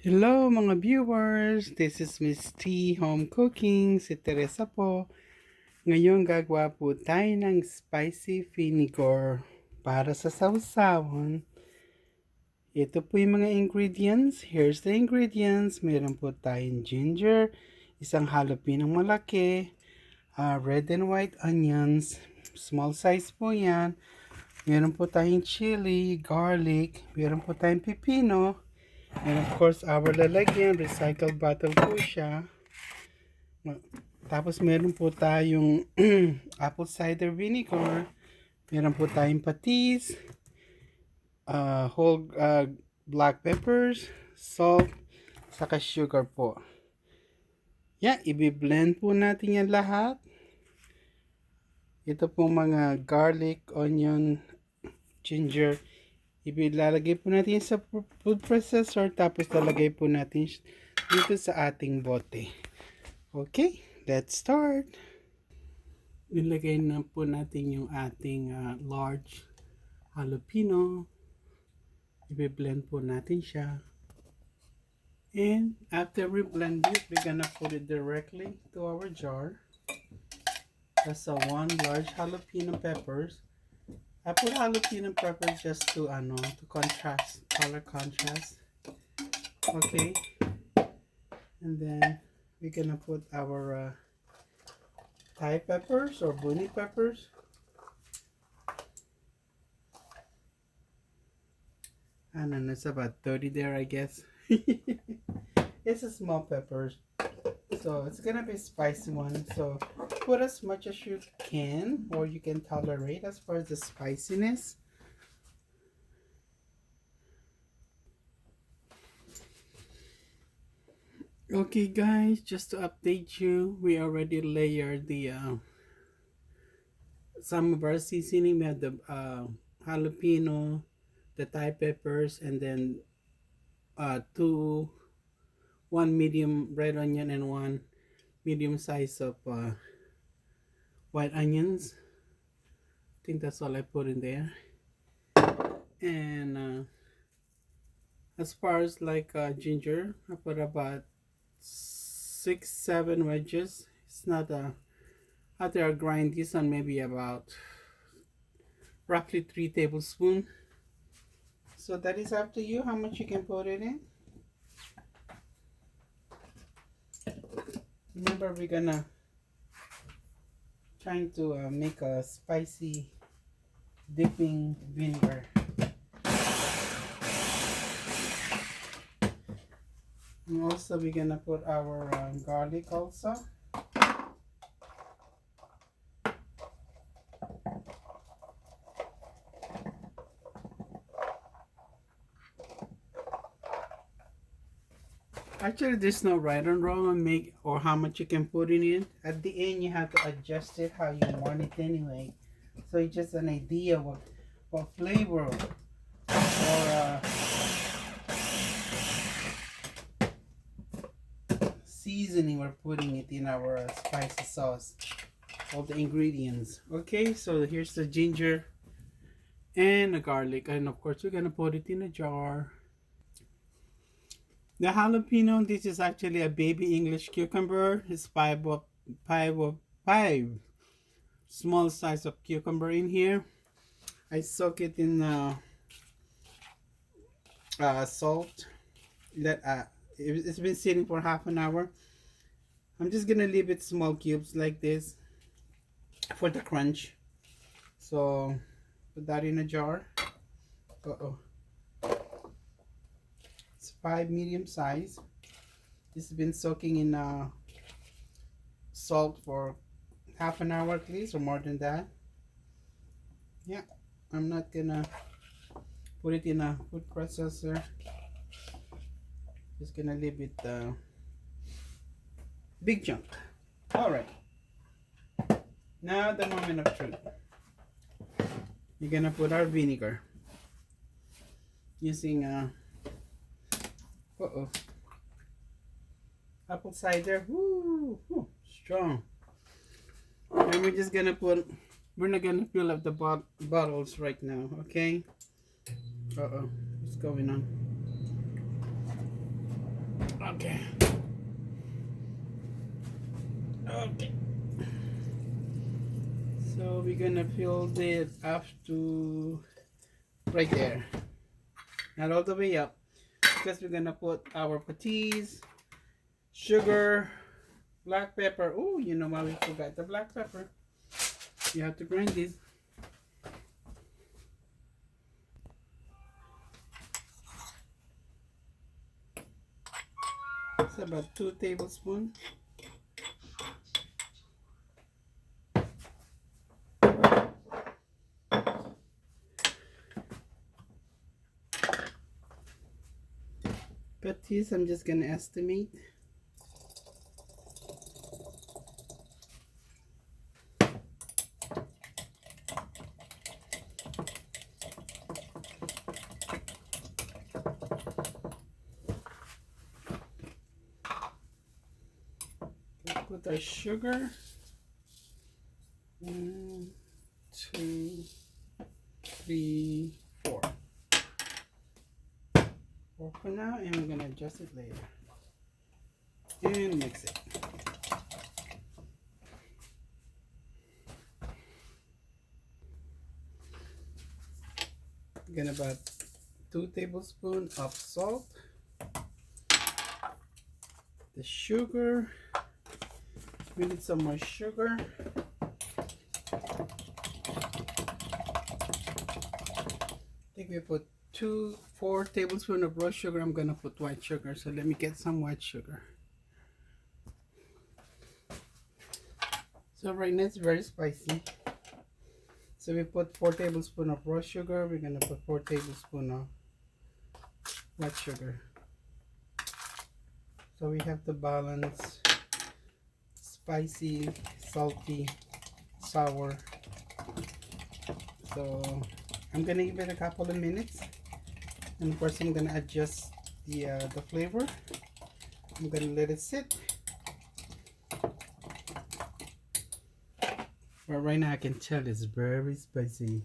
Hello mga viewers! This is Miss T Home Cooking, si Teresa po. Ngayon gagawa po tayo ng spicy vinegar para sa sausawan. Ito po yung mga ingredients. Here's the ingredients. Meron po tayong ginger, isang jalapeno malaki, red and white onions, small size po yan. Meron po tayong chili, garlic, meron po tayong pipino, and of course, our lalagyan, recycled bottle po siya. Tapos meron po tayong apple cider vinegar. Meron po tayong patis, whole black peppers, salt, saka sugar po. Yeah, i-blend po natin yan lahat. Ito po mga garlic, onion, ginger. Ilalagay po natin sa food processor, tapos lalagay po natin dito sa ating bote. Okay, let's start. Nilagay na po natin yung ating large jalapeno. I-blend po natin siya. And after we blend it, we're gonna put it directly to our jar. That's one large jalapeno peppers. I put jalapeno peppers just to contrast, color contrast. Okay, and then we're gonna put our Thai peppers or bunny peppers. I don't know, it's about 30 there, I guess. It's a small peppers, so it's gonna be a spicy one. So put as much as you can, or you can tolerate as far as the spiciness. Okay guys, just to update you, we already layered the some of our seasoning. We have the jalapeno, the Thai peppers, and then one medium red onion and one medium size of white onions. I think that's all I put in there. And as far as like ginger, I put about 6-7 wedges. It's not after I grind this on, maybe about roughly 3 tablespoons. So that is up to you how much you can put it in. Remember, we're gonna trying to make a spicy dipping vinegar. And also we're gonna put our garlic also. Actually, there's no right or wrong on make or how much you can put in it. At the end, you have to adjust it how you want it anyway. So it's just an idea what flavor or seasoning we're putting it in our spicy sauce. All the ingredients. Okay, so here's the ginger and the garlic, and of course we're gonna put it in a jar. The jalapeno, this is actually a baby English cucumber. It's five small size of cucumber in here. I soak it in salt. It's been sitting for half an hour. I'm just gonna leave it small cubes like this for the crunch. So put that in a jar. It's 5 medium size. This has been soaking in salt for half an hour at least, or more than that. Yeah, I'm not gonna put it in a food processor. Just gonna leave it big chunk. All right. Now the moment of truth. You're gonna put our vinegar using apple cider. Woo, strong. And we're just gonna we're not gonna fill up the bottles right now, okay? What's going on? Okay. Okay. So we're gonna fill it up to right there. Not all the way up. Because we're gonna put our patties, sugar, black pepper. Oh, you know why we forgot the black pepper. You have to grind this. It's about 2 tablespoons. Patties, I'm just gonna estimate. Put our sugar. 1, 2, 3, 4. 4 for now, and we're gonna adjust it later. And mix it. Again, about 2 tablespoons of salt. The sugar. We need some more sugar. I think we put 4 tablespoons of raw sugar. I'm gonna put white sugar, so let me get some white sugar. So right now it's very spicy. So we put 4 tablespoons of raw sugar. We're gonna put 4 tablespoons of white sugar. So we have to balance spicy, salty, sour. So I'm gonna give it a couple of minutes, and of course I'm gonna adjust the flavor. I'm gonna let it sit. But right now I can tell it's very spicy.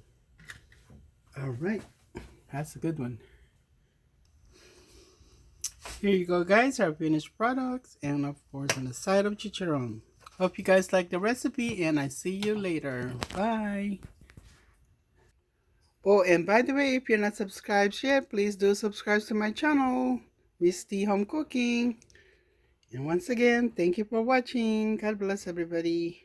All right, that's a good one. Here you go, guys, our finished products, and of course on the side of chicharron. Hope you guys like the recipe, and I see you later. Bye. Oh, and by the way, if you're not subscribed yet, please do subscribe to my channel, Miss T Home Cooking. And once again, thank you for watching. God bless everybody.